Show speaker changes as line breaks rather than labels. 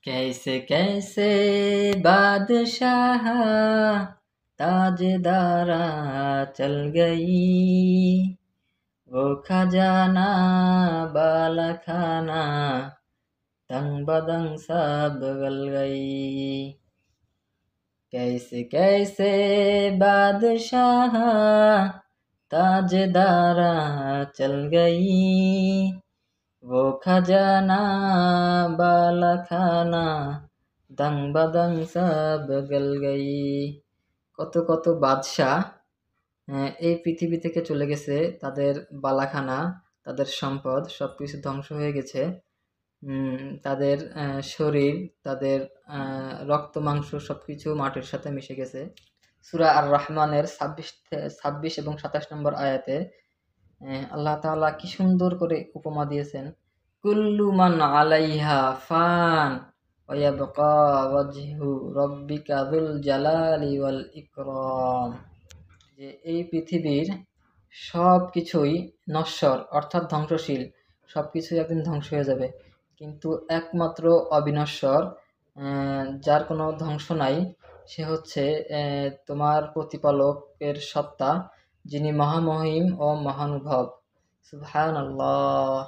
कैसे कैसे बादशाह ताजदारा चल गई, वो खजाना बाला खाना दंग बदंग सब गल गई। कैसे कैसे बादशाह ताजदारा चल गई, वो खजाना बाला खाना দং বাদং সব গল গই। কত কত বাদশাহ এই পৃথিবী থেকে চলে গেছে, তাদের বালাখানা, তাদের সম্পদ সবকিছু ধ্বংস হয়ে গেছে। তাদের শরীর, তাদের রক্ত মাংস সবকিছু মাটির সাথে মিশে গেছে। সূরা আর রহমানের ২৬ এবং ২৭ নম্বর আয়াতে আল্লাহ তাআলা কি সুন্দর করে উপমা দিয়েছেন। কুল্লু মান আলাইহা ফান ওয়া ইয়াবকা ওয়াজহু রাব্বিকা যুল জালালি ওয়াল ইকরাম। যে এই পৃথিবীর সব কিছুই নশ্বর অর্থাৎ ধ্বংসশীল, সব কিছুই একদিন ধ্বংস হয়ে যাবে, কিন্তু একমাত্র অবিনশ্বর, যার কোনো ধ্বংস নাই, সে হচ্ছে তোমার প্রতিপালকের সত্তা, যিনি মহামহিম ও মহানুভব। সুবহানাল্লাহ।